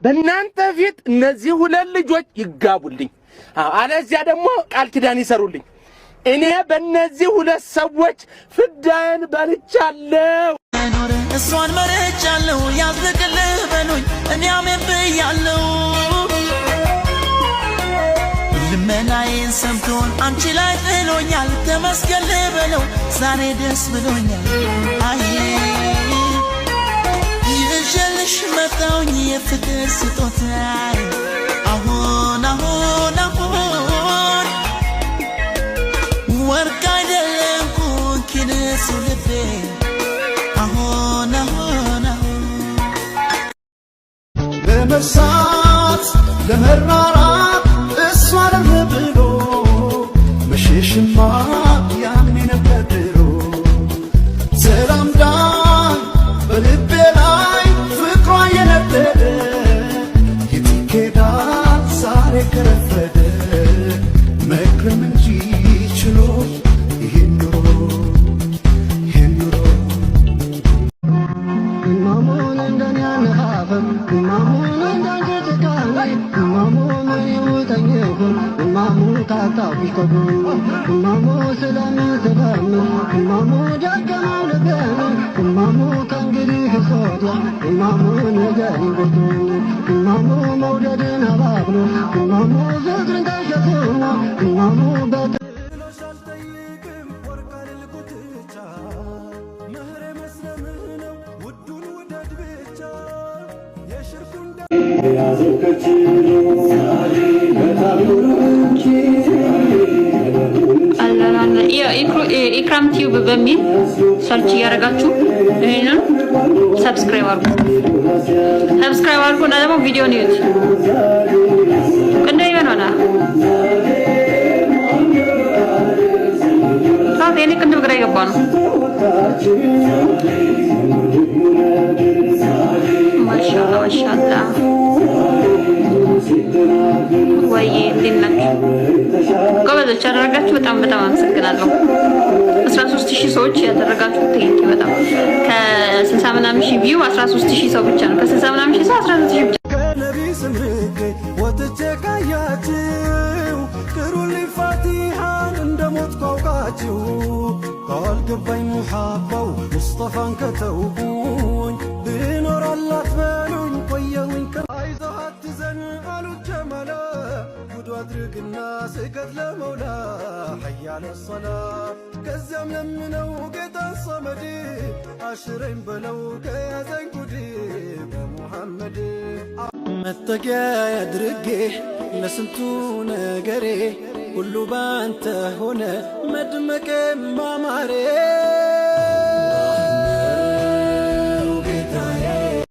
በእናንተ ፊት እነዚህ ሁለት ልጆች ይጋቡልኝ አለዚያ ደግሞ ቃል ኪዳን ይሰሩልኝ እኔ በእነዚህ ሁለት ሰዎች ፍዳን በልቻለሁ እሷን መርጫለሁ ያዝልቅልህ በሉኝ እኔ አሜን ብያለሁ ልመናዬን ሰምቶን አንቺ ላይ ጥሎኛል ተመስገን ልበለው ዛሬ ደስ ብሎኛል አይ ይዤልሽ መጣሁኝ የፍቅር ስጦታ አሁን አሁን አሁን ወርቅ አይደለም ኩንኪንሱ ልቤ አሁን አሁን አሁን ለመርሳት ለመራራት እሷን ብሎ መሸሽማ ያኔ ነበር ድሮ ሰላምዳን በልቤ ላይ ፍቅሯ የነደደ የትኬዳት ዛሬ ከረፈደ መክረም እንጂ ችሎ ይሄን ኑሮ ማሙን እንደኔ አነፋፈም ማሙን እንዳንጀትካኔ ማሙን ይውጠኝሁን ማሙ ታጣው ቢቆዱ ማሙ ስለምትበም ማሙ ጃገማው ልገኑ ማሙ ከእንግዲህ ሶዲያ ማሙ ነገሪ ጉዱ ማሙ መውደድን አባብሎ ማሙ ፍቅርን ተሸክሞ ማሙ በት ኢክራም ቲዩብ በሚል ሰርች ያረጋችሁ ይሄንን ሰብስክራይብ አድርጉና ደግሞ ቪዲዮን እዩት እንደዚህ ይሆናል ታዲያ እኔ ቅድም ግራ የገባ ነው ማሻአላ ወይ እንዲነክ ጎበዞች ያደረጋችሁ በጣም አመሰግናለሁ 13000 ሰዎች ያደረጋችሁ ቴንኪ በጣም ከ60 ምናምን ሺህ ቪው 13000 ሰው ብቻ ነው ከ60 ምናምን ሺህ ሰው 13000 ብቻ ከነቢ ስምርክ ወጥቼ ካያችሁ ቅሩልኝ ፋቲሃን እንደሞት ቋውቃችሁ ካልገባኝ ሙሐባው ሙስጠፋን ከተውኩኝ ብኖር አላት በሉኝ ቆየሁኝ አይዞህ አትዘን አሉት ጀማላ ጉዱ አድርግና ስገድ ለመውላ ሐያለ ሰላ ከዚያም ለምነው ጌታን ሰመድ አሽረኝ በለው ከያዘኝ ጉድ በሙሐመድ መጠጊያ ያድርጌ ለስንቱ ነገሬ ሁሉ ባንተ ሆነ መድመቄ ማማሬ